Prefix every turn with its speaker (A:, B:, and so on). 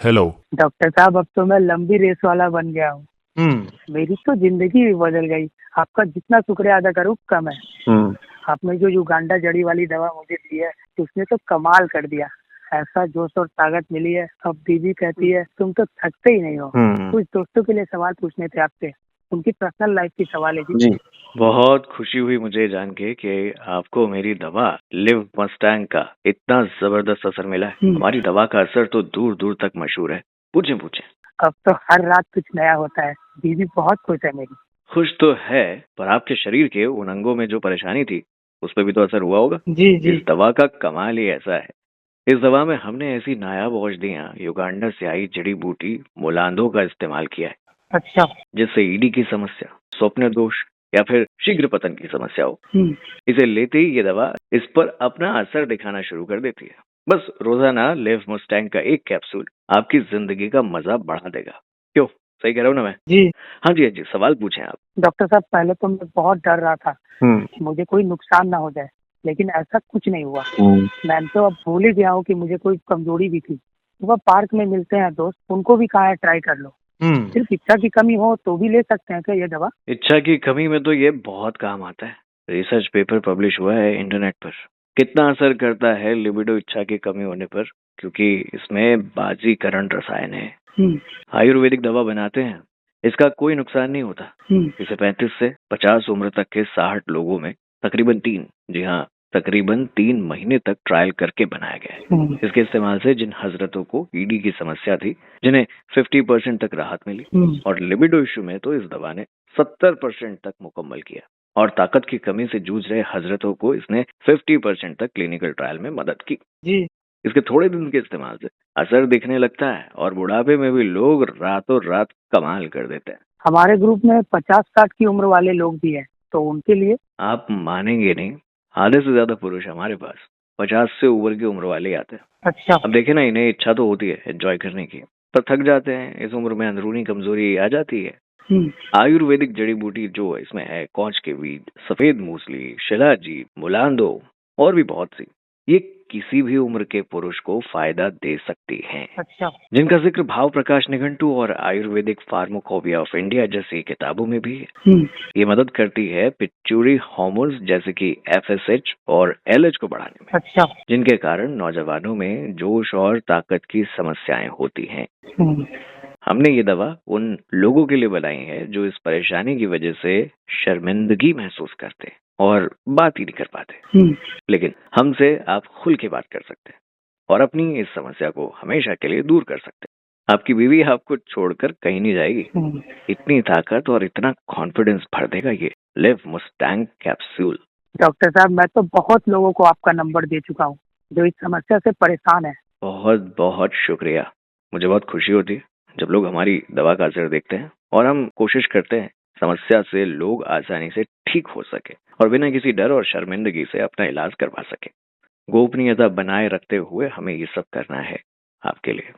A: Hello.
B: Doctor साहब, अब तो मैं लंबी रेस वाला बन गया हूँ। मेरी तो जिंदगी भी बदल गई। आपका जितना शुक्रिया अदा करूँ कम है। आपने जो युगांडा जड़ी वाली दवा मुझे दी है, उसने तो कमाल कर दिया। ऐसा जोश और ताकत मिली है। अब दीदी कहती है तुम तो थकते ही नहीं हो। कुछ दोस्तों के लिए सवाल पूछने थे आपसे, उनकी पर्सनल लाइफ की सवाल है जी।
C: जी, बहुत खुशी हुई मुझे जान के कि आपको मेरी दवा लिव मस्टैंग का इतना जबरदस्त असर मिला है। हमारी दवा का असर तो दूर दूर तक मशहूर है। पूछे पूछे।
B: अब तो हर रात कुछ नया होता है। दीदी बहुत खुश है मेरी।
C: खुश तो है, पर आपके शरीर के उन अंगों में जो परेशानी थी उस पर भी तो असर हुआ होगा।
B: जी जी।
C: इस दवा का कमाल ही ऐसा है, इस दवा में हमने ऐसी नायाब औषधियां युगांडा से आई जड़ी बूटी मोलांदो का इस्तेमाल किया है।
B: अच्छा।
C: जिससे ईडी की समस्या, स्वप्न दोष या फिर शीघ्र पतन की समस्या हो, इसे लेते ही ये दवा इस पर अपना असर दिखाना शुरू कर देती है। बस रोजाना लिव मस्टैंग का एक कैप्सूल आपकी जिंदगी का मजा बढ़ा देगा। क्यों, सही कह रहा हूँ ना मैं?
B: जी
C: हाँ जी, सवाल पूछें आप।
B: डॉक्टर साहब, पहले तो मैं बहुत डर रहा था कि मुझे कोई नुकसान ना हो जाए, लेकिन ऐसा कुछ नहीं हुआ। मैं तो अब भूल ही गया हूँ कि मुझे कोई कमजोरी भी थी। सुबह पार्क में मिलते हैं दोस्त, उनको भी कहा है ट्राई कर लो। सिर्फ इच्छा की कमी हो तो भी ले सकते हैं क्या ये दवा?
C: इच्छा की कमी में तो ये बहुत काम आता है। रिसर्च पेपर पब्लिश हुआ है इंटरनेट पर। कितना असर करता है लिबिडो इच्छा की कमी होने पर, क्योंकि इसमें बाजीकरण रसायन है। आयुर्वेदिक दवा बनाते हैं, इसका कोई नुकसान नहीं होता। इसे 35 से 50 उम्र तक के 60 लोगों में तकरीबन 3 महीने तक ट्रायल करके बनाया गया है। इसके इस्तेमाल से जिन हजरतों को ईडी की समस्या थी, जिन्हें 50% तक राहत मिली, और लिबिडो इशू में तो इस दवा ने 70% तक मुकम्मल किया, और ताकत की कमी से जूझ रहे हजरतों को इसने 50% तक क्लिनिकल ट्रायल में मदद की।
B: जी।
C: इसके थोड़े दिन के इस्तेमाल से असर दिखने लगता है, और बुढ़ापे में भी लोग रातों रात कमाल कर देते हैं।
B: हमारे ग्रुप में 50-60 की उम्र वाले लोग भी हैं, तो उनके लिए?
C: आप मानेंगे नहीं, आधे से ज्यादा पुरुष हमारे पास 50 से ऊपर की उम्र वाले आते हैं।
B: अच्छा।
C: अब देखे ना, इन्हें इच्छा तो होती है एंजॉय करने की, पर थक जाते हैं। इस उम्र में अंदरूनी कमजोरी आ जाती है। आयुर्वेदिक जड़ी बूटी जो इसमें है, कौच के बीज, सफेद मूसली, शिलाजीत, मुलांदो और भी बहुत सी, ये किसी भी उम्र के पुरुष को फायदा दे सकती हैं।
B: अच्छा।
C: जिनका जिक्र भाव प्रकाश निघंटू और आयुर्वेदिक फार्माकोपिया ऑफ इंडिया जैसी किताबों में भी है। ये मदद करती है पिट्यूटरी हार्मोन्स जैसे कि FSH और LH को बढ़ाने में।
B: अच्छा।
C: जिनके कारण नौजवानों में जोश और ताकत की समस्याएं होती हैं। हमने ये दवा उन लोगों के लिए बनाई है जो इस परेशानी की वजह से शर्मिंदगी महसूस करते हैं और बात ही नहीं कर पाते, लेकिन हमसे आप खुल के बात कर सकते हैं और अपनी इस समस्या को हमेशा के लिए दूर कर सकते हैं। आपकी बीवी आपको छोड़कर कहीं नहीं जाएगी। इतनी ताकत और इतना कॉन्फिडेंस भर देगा ये लिव मस्टैंग कैप्सूल।
B: डॉक्टर साहब, मैं तो बहुत लोगों को आपका नंबर दे चुका हूँ जो इस समस्या से परेशान है।
C: बहुत बहुत शुक्रिया। मुझे बहुत खुशी होती है जब लोग हमारी दवा का असर देखते हैं, और हम कोशिश करते हैं समस्या से लोग आसानी से ठीक हो सके और बिना किसी डर और शर्मिंदगी से अपना इलाज करवा सके। गोपनीयता बनाए रखते हुए हमें ये सब करना है आपके लिए।